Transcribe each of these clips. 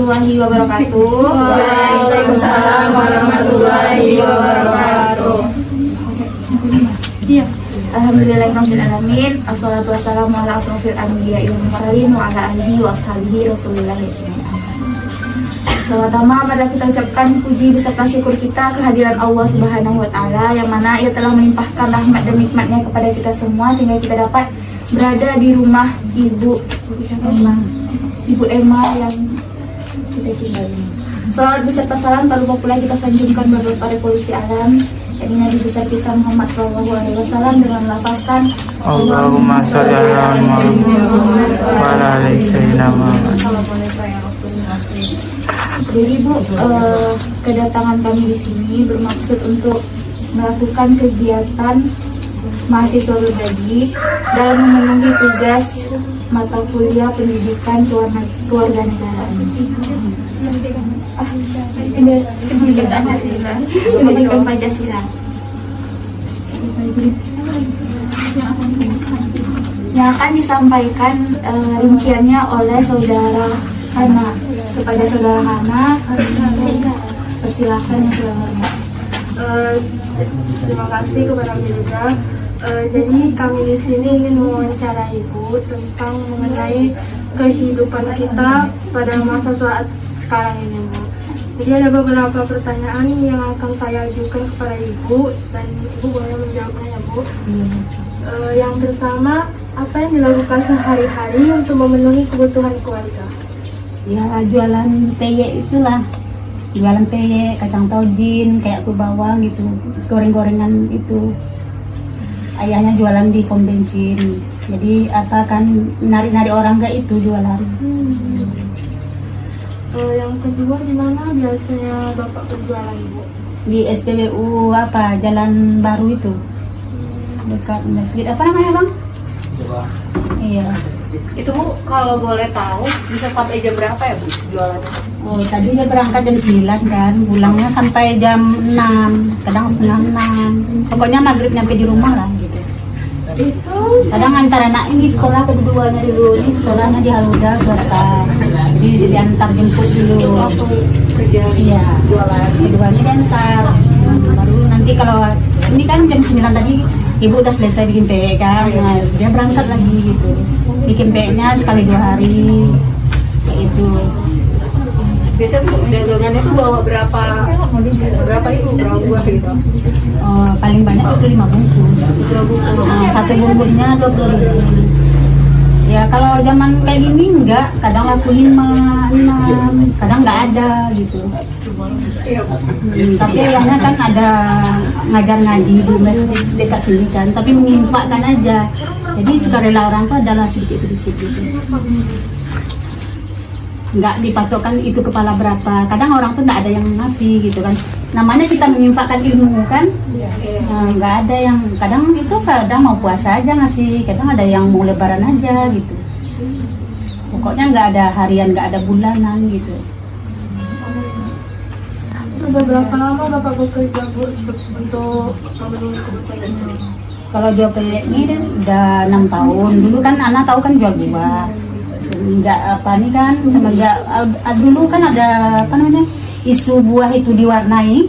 warahmatullahi wabarakatuh. Waalaikumsalam warahmatullahi wabarakatuh. Iya. Alhamdulillahirrahmanirrahim. Assalatu wassalamu ala asrofil anbiya'i wal mursalin wa ala alihi wa ashabihi rasulillah. Pertama, pada kita ucapkan puji beserta syukur kita kehadiran Allah Subhanahu wa Ta'ala, yang mana Ia telah melimpahkan rahmat dan nikmatnya kepada kita semua sehingga kita dapat berada di rumah Ibu Emma yang kita cintai. Salawat beserta salam tak lupa pula kita sanjungkan beberapa revolusi alam, yakni Nabi besar kita Muhammad SAW dengan melafazkan Allahumma sholli ala Muhammad wa ala ali sayyidina Muhammad. Jadi Bu, kedatangan kami di sini bermaksud untuk melakukan kegiatan mahasiswa berbagi dalam memenuhi tugas mata kuliah pendidikan kewarganegaraan. Pendidikan Pancasila. Yang akan disampaikan rinciannya oleh saudara Hana. Kepada saudara Hana, persilahkan yang sudah hormat. Terima kasih kepada Mirza. Jadi kami di sini ingin mewawancarai Ibu tentang mengenai kehidupan kita pada masa saat sekarang ini, Bu. Jadi ada beberapa pertanyaan yang akan saya ajukan kepada Ibu dan Ibu boleh menjawabnya, ya, Bu. Yang pertama, apa yang dilakukan sehari-hari untuk memenuhi kebutuhan keluarga? Ya, jualan peyek itulah, jualan peyek, kacang tojin, kayak kuah bawang gitu, goreng-gorengan itu. Ayahnya jualan di pom bensin, jadi apa kan nari-nari orang gak itu jualan. Yang kedua, di mana biasanya Bapak berjualan, Bu? Di SPBU apa, Jalan Baru itu, dekat masjid apa namanya, Bang? Iya. Itu Bu, kalau boleh tahu bisa sampai jam berapa ya Bu jualannya? Oh, tadi saya berangkat jam 9 kan, pulangnya sampai jam 6, kadang setengah 6. Pokoknya maghrib nyampe di rumah lah gitu. Itu Kadang antar anak ini sekolah keduanya dulu, ini sekolahnya di Haluda swasta, jadi diantar jemput dulu. Langsung kerja Iya, jualan. keduanya diantar. Baru nanti kalau ini kan jam 9 tadi ibu udah selesai bikin peyek kan, nah, dia berangkat lagi gitu. Bikin peyeknya sekali 2 hari, kayak itu. Biasanya tuh dagangannya tuh bawa berapa ribu, berapa buah gitu? Oh, paling banyak 25 bungkus. 2 bungkus. Nah, satu bungkusnya 20.000. Ya kalau zaman kayak gini enggak, kadang laku 5, 6, kadang nggak ada gitu. Tapi ayahnya kan ada ngajar ngaji di masjid dekat sini kan, tapi menginfakkan aja. Jadi sukarela orang tuh adalah sedikit-sedikit gitu. Nggak dipatokkan itu kepala berapa. Kadang orang tuh nggak ada yang ngasih gitu kan. Namanya kita menginfakkan ilmu kan. Nah, nggak ada yang, kadang itu kadang mau puasa aja ngasih, kadang ada yang mau lebaran aja gitu. Pokoknya nggak ada harian, nggak ada bulanan gitu. sudah berapa lama Bapak bekerja, Bu, untuk memenuhi kebutuhan itu? Kalau jual peyek ini udah 6 tahun. Dulu kan anak tahu kan jual buah. Semenjak apa nih kan, semenjak dulu kan ada apa namanya, isu buah itu diwarnai.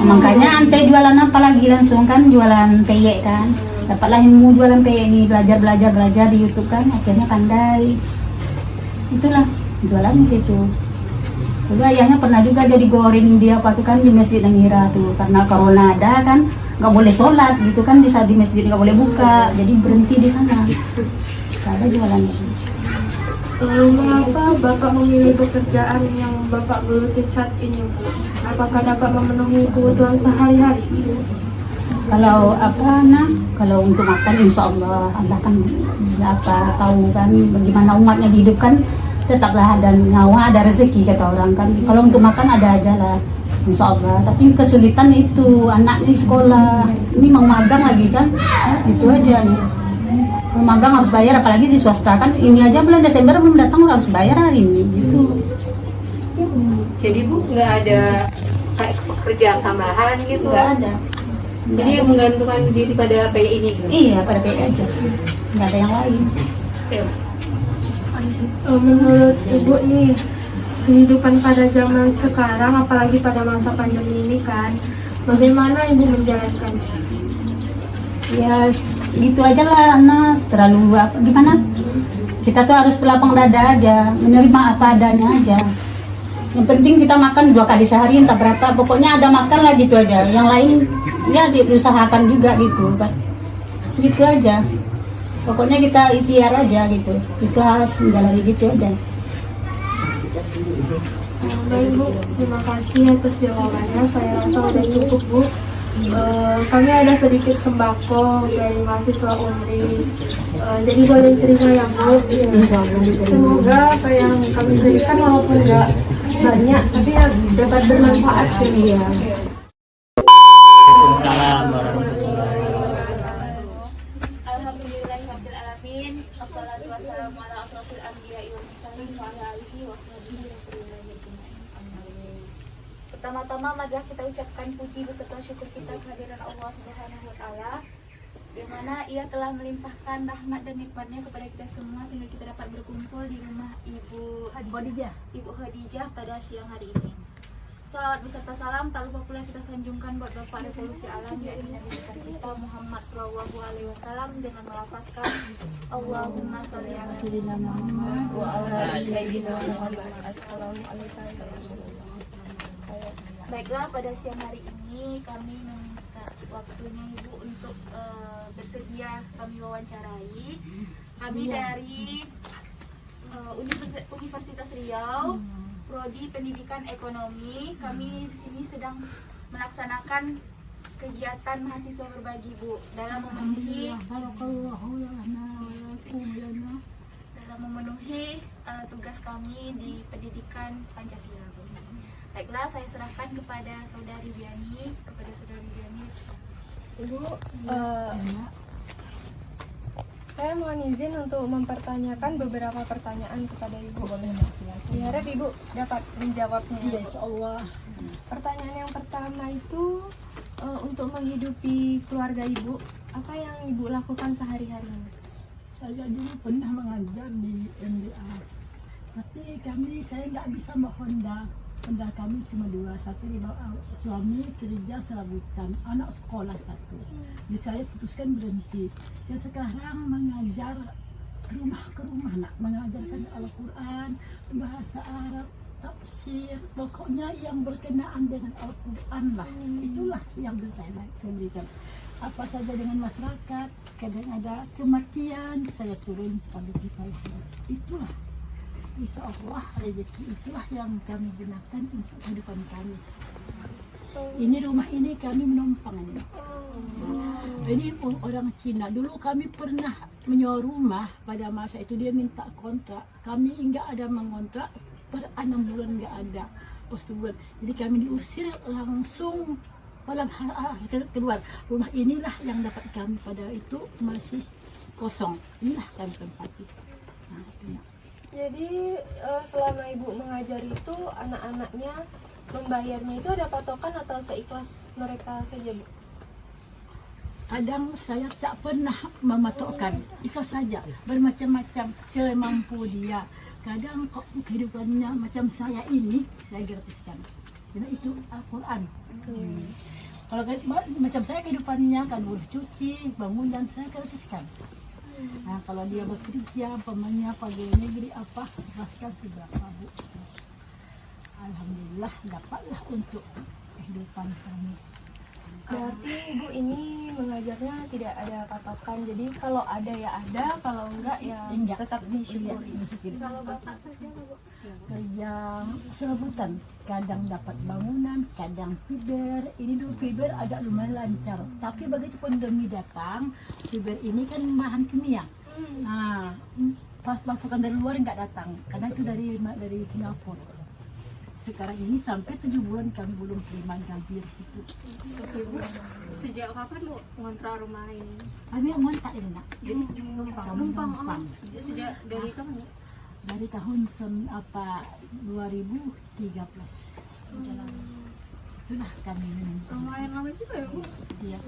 Makanya ante jualan apa lagi, langsung kan jualan peyek kan. Dapatlah ilmu jualan peyek ini, belajar di YouTube kan, akhirnya pandai. Itulah jualan di situ. Dulu ayahnya pernah juga jadi goreng dia apa tuh kan di Masjid Nangira tuh, karena corona ada kan, nggak boleh sholat gitu kan, di saat di masjid nggak boleh buka, jadi berhenti di sana. Ada jualan gitu. Mengapa Bapak memilih pekerjaan yang Bapak geluti saat ini, Bu? Apakah dapat memenuhi kebutuhan sehari-hari? Kalau apa nah, kalau untuk makan insya Allah kan apa tahu kan bagaimana umatnya dihidupkan, tetaplah ada nyawa, ada rezeki kata orang kan. Kalau untuk makan ada aja lah insya Allah. Tapi kesulitan itu anak di sekolah, ini mau magang lagi kan, itu aja nih. Mau magang harus bayar, apalagi di swasta kan. Ini aja bulan Desember belum datang harus bayar hari ini gitu. Jadi Bu nggak ada kayak pekerjaan tambahan gitu? Nggak ada. Jadi menggantungkan diri pada PI ini gitu? Iya, pada PI aja, nggak ada yang lain. Ya. Menurut Ibu nih, kehidupan pada zaman sekarang, apalagi pada masa pandemi ini kan, bagaimana Ibu menjalankannya? Ya gitu aja lah anak, terlalu gimana, kita tuh harus berlapang dada aja, menerima apa adanya aja. Yang penting kita makan 2 kali sehari, entah berapa, pokoknya ada makan lah gitu aja. Yang lain ya diusahakan juga gitu kan, gitu aja. Pokoknya kita ikhtiar aja gitu, ikhlas menjalani gitu aja. Baik Bu, terima kasih atas jawabannya. Saya rasa udah cukup Bu. Kami ada sedikit sembako dari mahasiswa UNRI. Jadi boleh terima ya Bu. Semoga apa yang kami berikan walaupun nggak banyak, tapi ya dapat bermanfaat sih ya. Waalaikumsalam warahmatullahi Alhamdulillahirrahmanirrahim. Assalatu wassalamu ala asrofil anbiya'i wal mursalin wa ala alihi wa sahbihi wasallam. Pertama-tama marilah kita ucapkan puji beserta syukur kita kehadiran Allah Subhanahu wa taala, yang mana Ia telah melimpahkan rahmat dan nikmatnya kepada kita semua sehingga kita dapat berkumpul di rumah Ibu Khadijah pada siang hari ini. Salawat beserta salam tak lupa pula kita sanjungkan buat Bapak Revolusi Alam, yaitu Nabi besar kita Muhammad Sallallahu Alaihi Wasallam, dengan melafazkan Allahumma sholli ala sayyidina Muhammad wa ala sayyidina Muhammad. Baiklah, pada siang hari ini kami meminta waktunya Ibu untuk bersedia kami wawancarai. Kami dari Universitas Riau, Prodi Pendidikan Ekonomi. Kami di sini sedang melaksanakan kegiatan mahasiswa berbagi Bu, dalam memenuhi tugas kami di pendidikan Pancasila Bu. Baiklah, saya serahkan kepada Saudari Diani. Ibu, saya mohon izin untuk mempertanyakan beberapa pertanyaan kepada Ibu. Harap Ibu dapat menjawabnya. Iya, insyaallah. Pertanyaan yang pertama itu, untuk menghidupi keluarga Ibu, apa yang Ibu lakukan sehari-hari? Saya dulu pernah mengajar di MDA, tapi saya nggak bisa bawa Honda. Honda kami cuma 2, satu dibawa suami kerja serabutan, anak sekolah 1. Jadi saya putuskan berhenti. Saya sekarang mengajar ke rumah nak, mengajarkan Al-Quran, bahasa Arab, tafsir, pokoknya yang berkenaan dengan Al-Quran lah. Itulah yang bisa saya berikan. Apa saja dengan masyarakat, kadang ada kematian, saya turun pada kifayah. Itulah, insya Allah rezeki itulah yang kami gunakan untuk kehidupan kami. Ini rumah ini kami menumpang ini. Ini orang Cina. Dulu kami pernah menyewa rumah, pada masa itu dia minta kontrak. Kami enggak ada mengontrak, per 6 bulan enggak ada persetujuan. Jadi kami diusir langsung malam keluar. Rumah inilah yang dapat kami pada itu masih kosong. Inilah kami tempati. Nah, itu. Jadi selama Ibu mengajar itu, anak-anaknya membayarnya itu ada patokan atau seikhlas mereka saja Bu? Kadang saya tak pernah mematokkan, ikhlas saja, bermacam-macam semampu dia. Kadang kok kehidupannya macam saya ini, saya gratiskan. Karena itu Al-Quran. Kalau macam saya kehidupannya kan boleh cuci, bangunan, saya gratiskan. Nah, kalau dia bekerja, pamannya pegawai negeri apa, ikhlaskan seberapa Bu. Alhamdulillah dapatlah untuk kehidupan kami. Berarti Ibu ini mengajarnya tidak ada patokan, jadi kalau ada ya ada, kalau enggak ya tetap disyukuri. Kalau Bapak kerja Bu? Kerja serabutan, kadang dapat bangunan, kadang fiber. Ini dulu fiber agak lumayan lancar, tapi begitu pandemi datang, fiber ini kan bahan kimia. Nah, pas pasukan dari luar nggak datang, karena itu dari Singapura. Sekarang ini sampai 7 bulan kami belum terima gaji di situ. Sejak kapan Bu ngontrak rumah ini? Kami ngontrak ini nak. Jadi numpang. Sejak dari kapan Bu? Dari tahun 2013. Itulah kami menumpang. Lumayan lama juga ya Bu? Iya.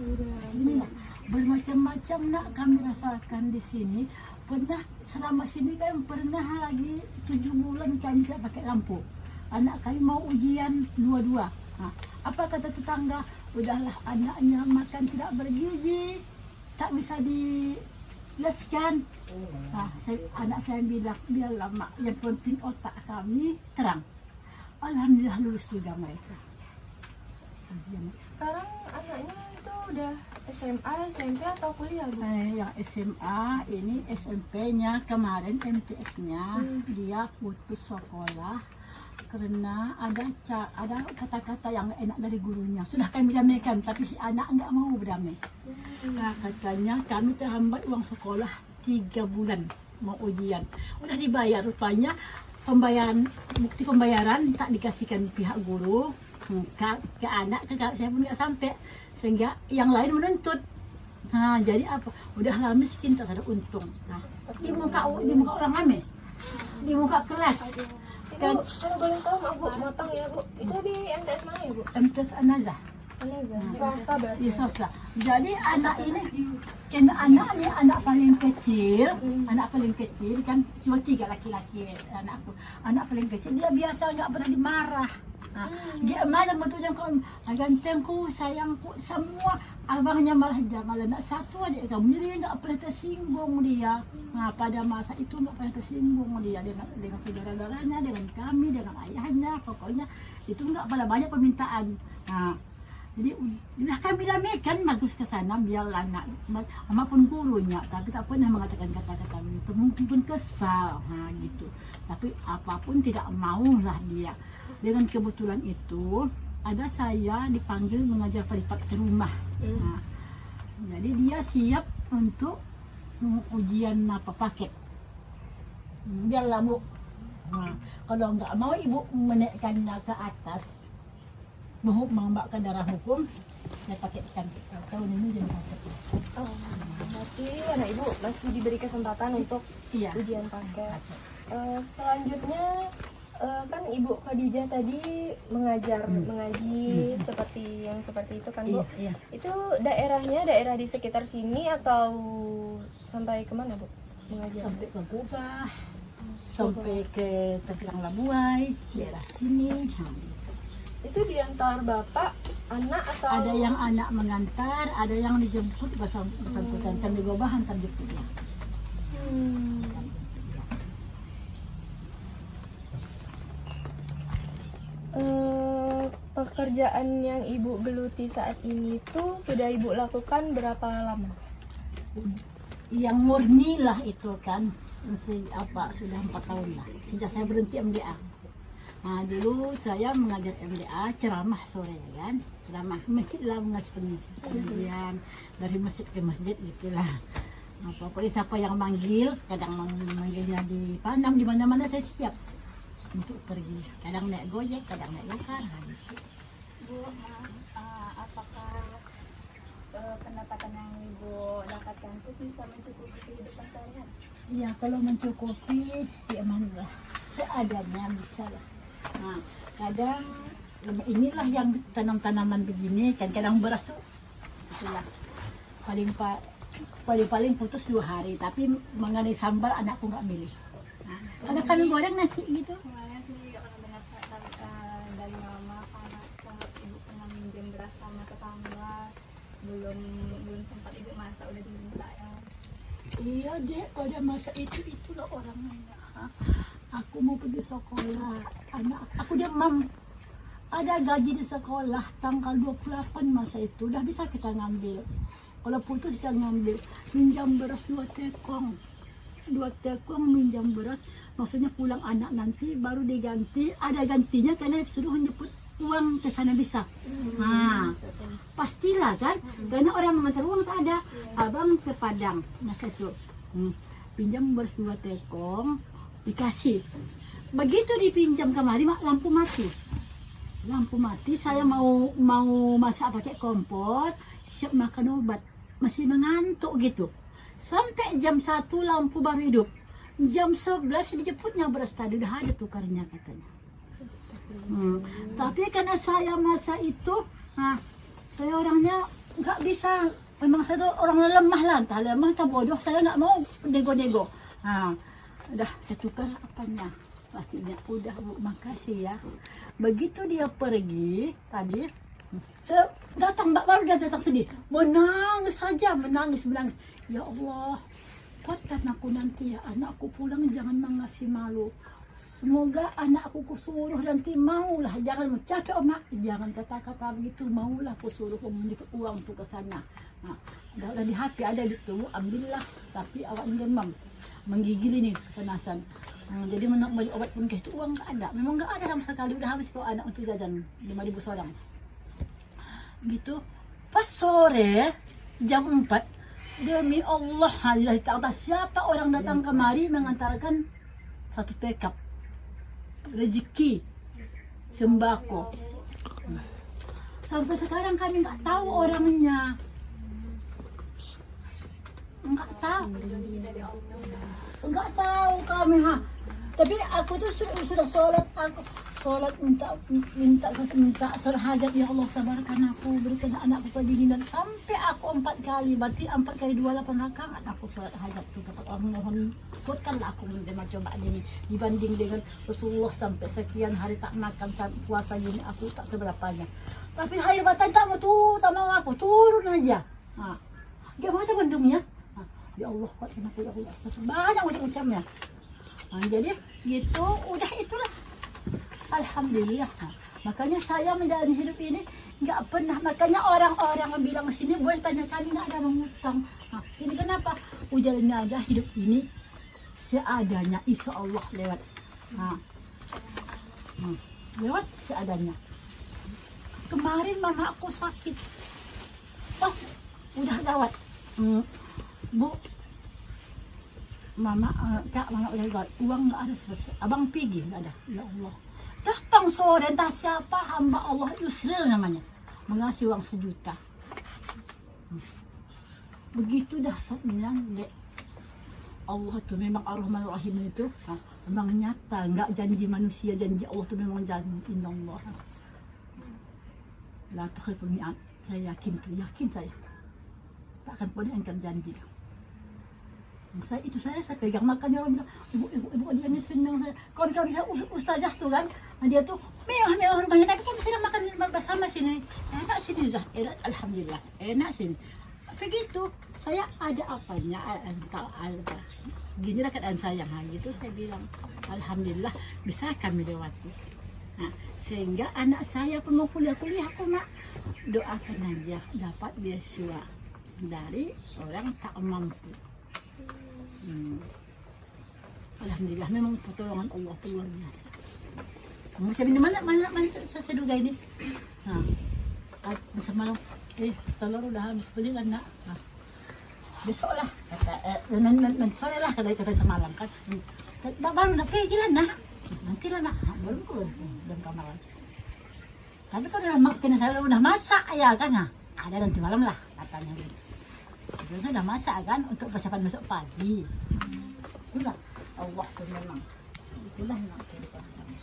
Inilah bermacam-macam nak kami rasakan di sini. Pernah selama sini kan pernah lagi 7 bulan kami tidak pakai lampu. anak kami mau ujian dua-dua. Apa kata tetangga? Udahlah anaknya makan tidak bergizi, tak bisa dijelaskan. Anak saya bilang, biarlah mak, yang penting otak kami terang. Alhamdulillah lulus juga mereka. Sekarang anaknya itu udah SMA, SMP atau kuliah, Bu? Yang SMA, ini SMP-nya kemarin MTS-nya dia putus sekolah karena ada kata-kata yang enak dari gurunya. Sudah kami damaikan, tapi si anak nggak mau berdamai. Katanya kami terhambat uang sekolah 3 bulan mau ujian. Udah dibayar, rupanya bukti pembayaran tak dikasihkan pihak guru ke anak, saya pun nggak sampai, sehingga yang lain menuntut. Jadi apa? Udahlah miskin tak ada untung. Di muka orang rame, di muka kelas. Kan kalau boleh tahu mak Bu, motong ya Bu, itu di MTS mana ya Bu? MTS An-Nazah. Swasta berarti. Di swasta. Jadi anak ini kan anak paling kecil, kan cuma 3 laki-laki anakku. Anak paling kecil dia biasa nggak pernah dimarah. Dia mana betulnya kau gantengku, sayangku, semua abangnya malah jangan anak satu adik kamu, dia nggak pernah tersinggung dia. Pada masa itu nggak pernah tersinggung dia dengan saudara-saudaranya, dengan kami, dengan ayahnya, pokoknya itu nggak pernah banyak permintaan. Jadi udah kami damaikan, bagus ke sana biarlah anak maupun gurunya, tapi tak pernah mengatakan kata-kata itu, mungkin pun kesal, gitu. Tapi apapun tidak maulah dia. Dengan kebetulan itu ada saya dipanggil mengajar privat ke rumah. Jadi dia siap untuk ujian paket. Biarlah Bu. Kalau nggak mau ibu menaikkannya ke atas, membakar darah hukum, saya paketkan. Tahun ini jadi paket. Berarti anak Ibu masih diberi kesempatan untuk ujian paket. Selanjutnya kan Ibu Khadijah tadi mengaji seperti itu kan Bu? Iya. Itu daerah di sekitar sini atau sampai kemana Bu mengajar? Sampai ke Gubah, sampai ke Tegerang Labuai, daerah sini. Itu diantar bapak, anak atau? Ada yang anak mengantar, ada yang dijemput bersangkutan. Kami Gubah hantar jemputnya. Pekerjaan yang Ibu geluti saat ini tuh sudah Ibu lakukan berapa lama? Yang murni lah itu kan, sudah 4 tahun lah. Sejak saya berhenti MDA. Dulu saya mengajar MDA, ceramah sore kan, ceramah masjid lah, mengasih pengajian dari masjid ke masjid gitulah. Pokoknya siapa yang manggil, kadang manggilnya di Panam, di mana-mana saya siap untuk pergi. Kadang naik gojek, kadang naik lekar. Bu, apakah pendapatan yang Ibu dapatkan itu bisa mencukupi kehidupan seharian? Ya kalau mencukupi, ya mana seadanya bisa lah. Kadang inilah yang tanam-tanaman begini kan, kadang beras tuh itulah paling putus 2 hari, tapi mengenai sambal anakku nggak milih. Karena kami goreng nasi gitu. Kemarin sih orang dengar dari mama sangat Ibu pernah minjem beras sama tetangga, belum sempat Ibu masak udah diminta ya. Iya deh, pada masa itulah orangnya. Aku mau pergi sekolah, aku demam. Ada gaji di sekolah tanggal 28 masa itu, udah bisa kita ngambil. Kalau putus bisa ngambil, minjam beras 2 tekong. 2 tekong minjam beras, maksudnya pulang anak nanti baru diganti, ada gantinya karena suruh nyebut uang ke sana bisa. Pastilah kan, karena orang mengantar uang tak ada. Abang ke Padang masa itu, pinjam beras 2 tekong, dikasih. Begitu dipinjam kemarin, lampu mati, saya mau masak pakai kompor, siap makan obat, masih mengantuk gitu. Sampai jam 1 lampu baru hidup. Jam 11 dijemputnya beras tadi, udah ada tukarnya katanya. Tapi karena saya masa itu, saya orangnya nggak bisa, memang saya tuh orang lemah lah, entah lemah entah bodoh, saya nggak mau nego-nego. Udah saya tukar apanya, pastinya udah Bu, makasih ya. Begitu dia pergi tadi, datang Mbak baru dia datang sedih, menangis saja, menangis. Ya Allah, kuatkan aku nanti ya, anakku pulang jangan mengasih malu. Semoga anakku kusuruh nanti maulah, jangan capek Oma, jangan kata-kata begitu, maulah kusuruh menjemput uang tuh ke sana. Nah, udah di HP ada gitu, ambillah, tapi awak demam, menggigil ini kepanasan. Jadi beli obat pun itu uang nggak ada, memang nggak ada sama sekali, udah habis kalau anak untuk jajan 5.000 seorang. Gitu, pas sore jam 4, demi Allah, hadilah ta'ala, siapa orang datang kemari mengantarkan satu pickup rezeki sembako. Sampai sekarang kami nggak tahu orangnya, nggak tahu kami Tapi aku tuh sudah sholat, aku sholat minta serhajat, ya Allah sabarkan aku, berikan anakku kedinginan sampai aku 4 kali, berarti 4 kali 28 rakaat aku sholat hajat tuh. Allah mohon kuatkanlah aku menerima cobaan ini dibanding dengan Rasulullah sampai sekian hari tak makan, tak puasa gini aku tak seberapanya. Tapi air mata tak mau aku turun aja. Gimana bendungnya? Ya Allah kuatkan aku, ya Allah, astagfirullah, banyak ucap-ucapnya. Jadi gitu, udah itulah. Alhamdulillah. Makanya saya menjalani hidup ini nggak pernah. Makanya orang-orang yang bilang sini boleh tanya kami nggak ada mengutang. Ini kenapa? Ujarannya aja hidup ini seadanya, insya Allah lewat. Lewat seadanya. Kemarin mama aku sakit, pas udah gawat. Bu, mama udah gawat, uang nggak ada selesai, abang pergi nggak ada. Ya Allah, datang sore entah siapa hamba Allah, Yusril namanya, mengasih uang 1 juta. Begitu dahsyatnya, Dek. Allah tuh memang Ar-Rahman Ar-Rahim itu memang nyata, nggak janji manusia, janji Allah tuh memang janji. Innallaha la tukhliful mi'ad. Saya yakin saya tak akan pernah ingkar janji. Saya pegang, makanya orang bilang ibu dia ini senang. Kawan-kawan saya ustazah tuh kan, dia tuh mewah rumahnya, tapi kan bisa makan bersama sini, enak sini Zah, enak, alhamdulillah enak sini. Begitu, saya ada apanya, gini lah keadaan saya, gitu saya bilang alhamdulillah bisa kami lewati. Sehingga anak saya pun mau kuliah aku mak, doakan aja dapat beasiswa dari orang tak mampu. Alhamdulillah, memang pertolongan Allah itu luar biasa. Kamu bisa mana saya duga ini. Semalam telur udah habis beli kan nak. Besok lah sore lah kata semalam kan. Baru nak pergi lah nak. Nanti lah nak, baru jam kamaran. Tapi kalau udah makin saya udah masak ya kan, ada nanti malam lah katanya gitu. Terus saya udah masak kan untuk persiapan besok pagi. Itulah Allah tuh memang. Itulah memang kehidupan kami.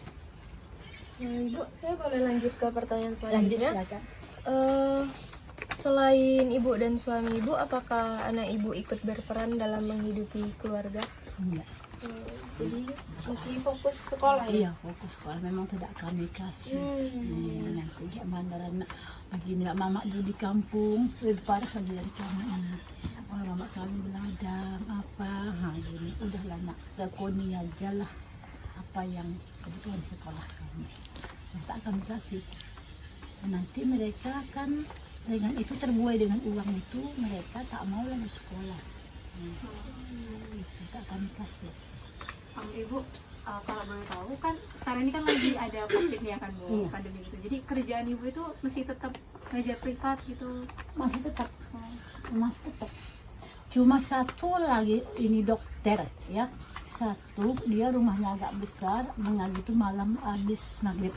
Ibu, saya boleh lanjut ke pertanyaan Lanjut selanjutnya? silakan. Selain ibu dan suami ibu, apakah anak ibu ikut berperan dalam menghidupi keluarga? Enggak. Jadi masih fokus sekolah ya? Iya, fokus sekolah, memang tidak kami kasih. Nanti gimana anak begini, mama dulu di kampung lebih parah lagi dari kami. Mama kami beladang apa, gini udahlah nak tekuni aja lah apa yang kebutuhan sekolah kami. Tak akan kasih. Nanti mereka kan dengan itu terbuai dengan uang itu mereka tak mau lagi sekolah. Itu tak kami kasih. Ibu, kalau boleh tahu kan sekarang ini kan lagi ada COVID ya kan Bu, pandemi gitu. Jadi kerjaan ibu itu masih tetap ngajar privat gitu? Masih tetap. Cuma satu lagi ini dokter ya. Satu dia rumahnya agak besar, mengaji itu malam habis maghrib.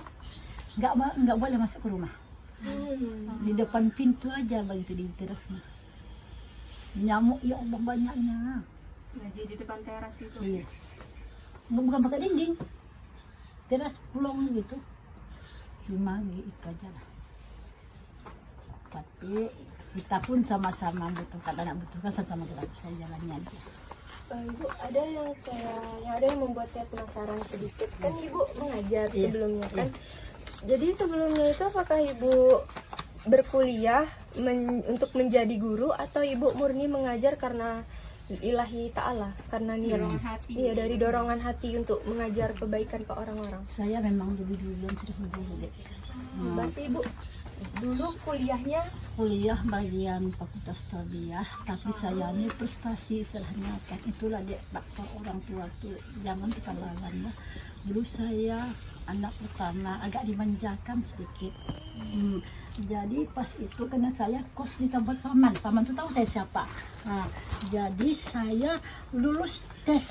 Nggak boleh masuk ke rumah. Di depan pintu aja begitu di terasnya. Nyamuk ya Allah banyaknya. Ngaji di depan teras itu? Iya. Bukan pakai dinding, teras pulang gitu, cuma gitu aja lah. Tapi kita pun sama-sama butuhkan, anak butuhkan sama-sama kita bisa jalannya aja. Ibu, ada yang membuat saya penasaran sedikit. Kan Ibu mengajar sebelumnya kan. Jadi sebelumnya itu apakah Ibu berkuliah untuk menjadi guru atau Ibu murni mengajar karena lillahi ta'ala, karena niat Dorongan hati. iya, dari dorongan hati untuk mengajar kebaikan ke orang-orang. Saya memang dulu-duluan sudah mengguru, Dek. Berarti Ibu dulu kuliahnya Kuliah bagian fakultas tarbiyah, tapi saya ini prestasi istilahnya kan, itulah dia faktor orang tua tuh jangan terlalan lah. Dulu saya anak pertama agak dimanjakan sedikit. Jadi pas itu karena saya kos di tempat paman tuh tahu saya siapa. Nah, jadi saya lulus tes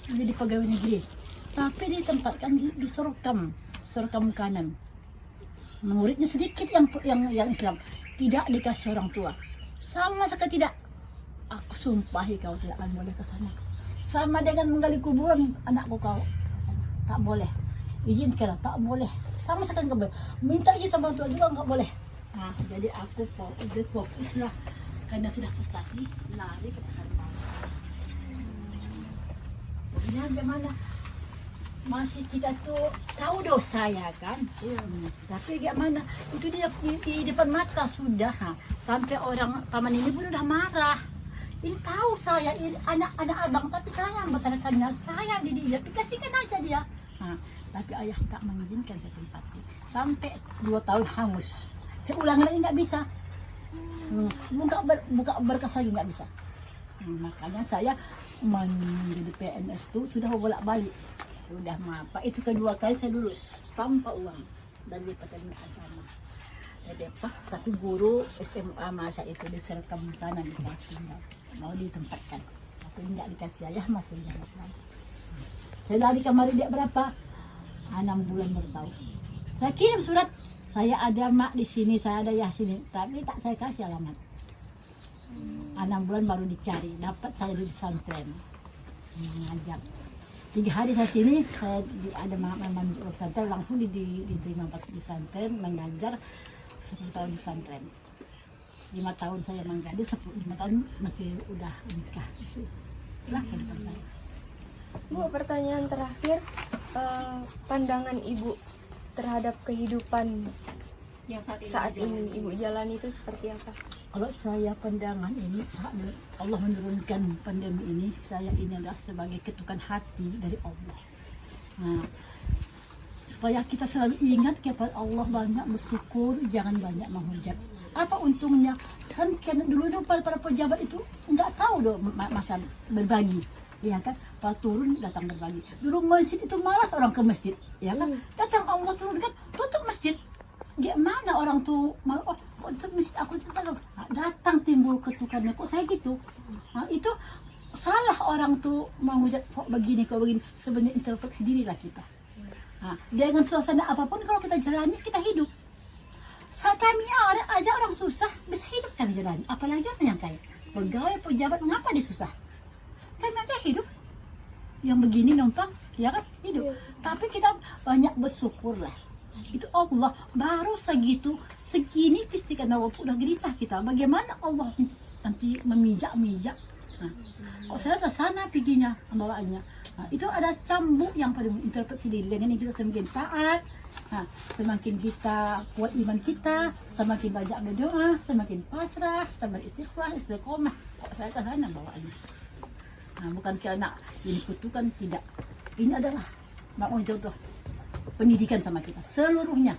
jadi pegawai negeri, tapi ditempatkan di Sorokam kanan. Muridnya sedikit yang Islam, tidak dikasih orang tua, sama sekali tidak. Aku sumpahi kau tidak akan boleh ke sana, sama dengan menggali kuburan anakku kau tak boleh, izinkan tak boleh, sama sekali nggak boleh, minta izin sama tua juga nggak boleh. Nah, jadi aku udah fokus lah karena sudah prestasi lari ke pesantren. Ya gimana? Masih kita tuh tahu dosa ya kan, tapi gimana itu di depan mata sudah, sampai orang paman ini pun udah marah. Ini tahu saya ini anak abang, tapi saya membesarkannya, saya dididik, dikasihkan aja dia. Tapi ayah tak mengizinkan saya tempati sampai 2 tahun hangus. Saya ulangi lagi nggak bisa, buka berkas lagi nggak bisa. Makanya saya menjadi PNS tuh sudah bolak-balik. Udah apa itu kedua kali saya lulus tanpa uang dari Pesantren Agama. Jadi tapi guru SMA masa itu diserkam kanan di kaki, mau ditempatkan, tapi nggak dikasih ayah masih Islam. Saya lari kemarin dia berapa? 6 bulan baru tahu. Saya kirim surat, saya ada mak di sini, saya ada ya sini, tapi tak saya kasih alamat. 6 bulan baru dicari, dapat saya di pesantren mengajar. 3 hari saya sini, saya ada masuk pesantren, langsung diterima pas di pesantren, mengajar 10 tahun di pesantren. 5 tahun saya menggaji, 5 tahun masih udah nikah. Itulah kehidupan saya. Bu, pertanyaan terakhir, pandangan Ibu terhadap kehidupan Yang saat ini Ibu jalani itu seperti apa? Kalau saya pandangan ini saat Allah menurunkan pandemi ini, saya ini adalah sebagai ketukan hati dari Allah. Nah, supaya kita selalu ingat kepada Allah, banyak bersyukur, jangan banyak menghujat. Apa untungnya? Kan dulu para pejabat itu nggak tahu dong masa berbagi, ya kan? Para turun datang berbagi. Dulu masjid itu malas orang ke masjid, ya kan? Datang Allah turun kan, tutup masjid. Gimana orang tuh mau kok masjid aku tahu, datang timbul ketukannya, kok saya gitu. Itu salah orang tuh menghujat kok begini. Sebenarnya introspeksi dirilah kita. Dengan suasana apapun kalau kita jalani, kita hidup. Saat kami aja orang susah bisa hidup kami jalani, apalagi orang yang kaya pegawai pejabat, mengapa dia susah? Kami aja hidup yang begini numpang, ya kan, hidup. Tapi kita banyak bersyukur lah. Itu Allah baru segini pasti karena waktu udah gelisah kita, bagaimana Allah nanti memijak. Kok saya ke sana piginya bawaannya. Itu ada cambuk yang pada interpretasi diri, dengan ini kita semakin taat, semakin kita kuat iman kita, semakin banyak berdoa, semakin pasrah, semakin istiqomah. Kok saya ke sana bawaannya. Bukan karena ini kutukan, tidak. Ini adalah mau contoh pendidikan sama kita seluruhnya.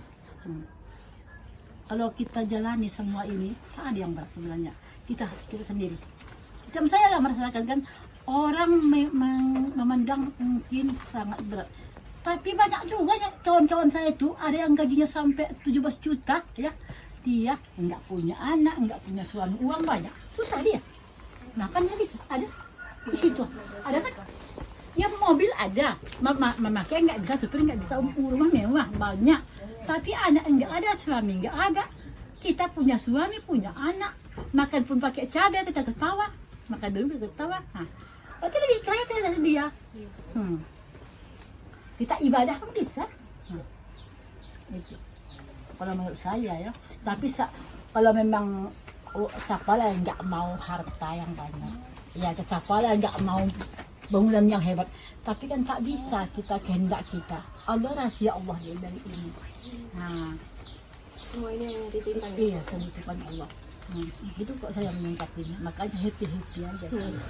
Kalau kita jalani semua ini, tak ada yang berat sebenarnya. Kita sendiri. Macam saya lah merasakan kan, orang memandang mungkin sangat berat. Tapi banyak juga ya kawan-kawan saya itu, ada yang gajinya sampai 17 juta, ya. Dia nggak punya anak, nggak punya suami, uang banyak, susah dia. Makannya bisa, ada di situ, ada kan? Ya mobil ada, memakai nggak bisa, supir nggak bisa, rumah mewah banyak. Tapi anak nggak ada, suami nggak ada. Kita punya suami, punya anak, makan pun pakai cabai, kita ketawa, makan dulu kita ketawa. Berarti lebih kaya kita dari dia. Kita ibadah pun bisa. Itu. Kalau menurut saya ya. Tapi kalau memang siapa lah yang nggak mau harta yang banyak, Ya siapa lah nggak mau bangunan yang hebat. Tapi kan tak bisa kita kehendak kita. Allah rahasia Allah dari ini. Nah, Semua ini yang dititipan. iya sebutan Allah. Itu kok saya menyingkatinya. Makanya happy aja. Saya.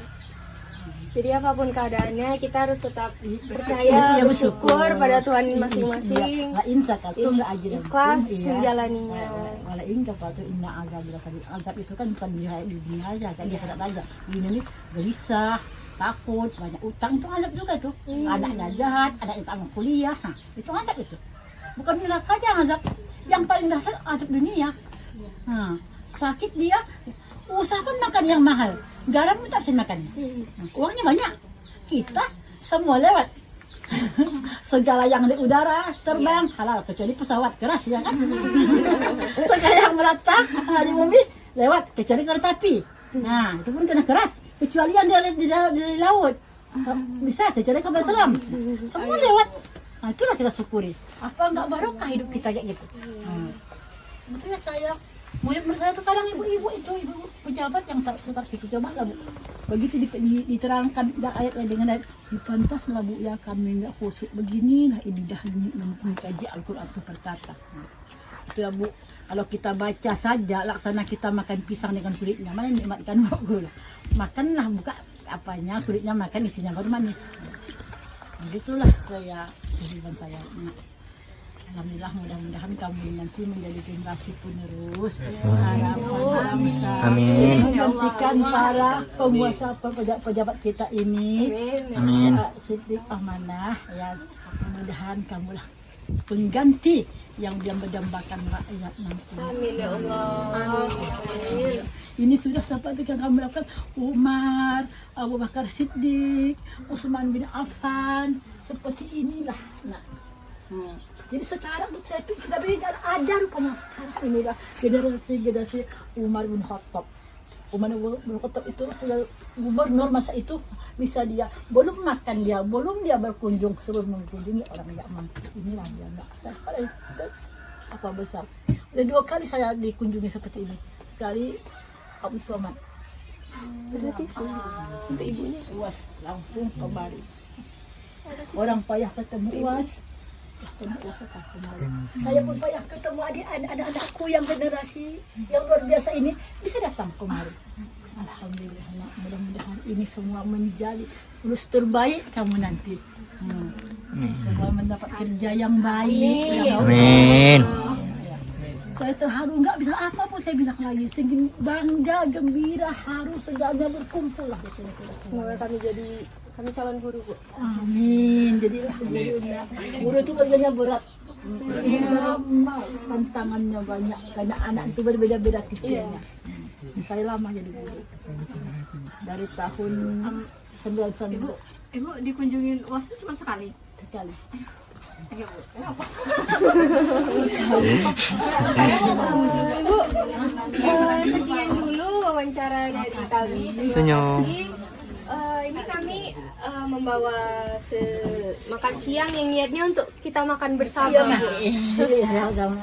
Jadi apapun keadaannya kita harus tetap Iya, percaya, bersyukur. bersyukur pada Tuhan Iya, masing-masing. la insa katu nggak aja Ikhlas menjalaninya. Wala inka patu inna azab azab itu kan bukan di dunia aja, kan dia tidak aja. Dunia ini gelisah, takut, banyak utang itu azab juga tuh. Anaknya jahat, anaknya tak mau kuliah, nah, itu azab itu. Bukan neraka aja azab. Yang paling dasar azab dunia. Nah, sakit dia, usahakan makan yang mahal. Garam pun tak bisa makan. Uangnya banyak. Kita semua lewat. Segala yang di udara terbang halal kecuali pesawat keras ya kan. Segala yang merata di bumi lewat kecuali kereta api. Nah itu pun kena keras. Kecuali yang di laut bisa kecuali kapal selam. Semua lewat. Nah itulah kita syukuri. Apa enggak barokah hidup kita kayak gitu. Betul ya saya. Murid saya tuh kadang ibu-ibu itu ibu pejabat yang tak tetap situ coba lah Bu. Begitu diterangkan ayatnya dengan ayat pantaslah Bu ya kami enggak khusyuk beginilah ibadah mengkaji Al-Qur'an itu berkata. Nah, itu ya Bu. Kalau kita baca saja laksana kita makan pisang dengan kulitnya mana nikmat ikan gula. Makanlah buka apanya kulitnya makan isinya baru manis. Begitulah saya kehidupan saya. Nah, alhamdulillah mudah-mudahan kamu nanti menjadi generasi penerus harapan bangsa. Amin. Menggantikan para penguasa pejabat kita ini. Amin. Siddiq amanah ya. Mudah-mudahan kamulah pengganti yang berdambakan rakyat nanti. Amin ya Allah. Amin. Ini sudah seperti yang kamu lakukan Umar, Abu Bakar Siddiq, Utsman bin Affan, seperti inilah. Nah. Jadi sekarang saya pikir kita beda ada rupanya sekarang inilah generasi Umar bin Khattab. Umar bin Khattab itu gubernur masa itu bisa dia belum makan dia berkunjung sebelum mengunjungi orang yang mampu. Inilah dia enggak apa besar. Udah 2 kali saya dikunjungi seperti ini. Sekali Abu Somad. Berarti untuk ibunya. Uas langsung kembali. Orang payah ketemu Uas. Saya pun payah ketemu adik-adikku yang generasi yang luar biasa ini bisa datang kemari. Alhamdulillah, mudah-mudahan ini semua menjadi lulus terbaik kamu nanti. Semua mendapat kerja yang baik. Amin. Saya terharu, nggak bisa apa pun saya bilang lagi. Sehingga bangga, gembira, haru, segalanya berkumpul lah di sini. Semoga kami calon guru Bu. Amin. Jadilah gurunya. Guru itu kerjanya berat. Lama, tantangannya banyak. Karena anak itu berbeda-beda tipenya. Saya lama jadi guru. Dari tahun 99 Ibu dikunjungin UAS itu cuma sekali. sekali. Ayo Bu. Ibu, sekian dulu wawancara dari kami. Terima Senyum. kasih. Ini kami membawa makan siang yang niatnya untuk kita makan bersama. Iya, sama-sama.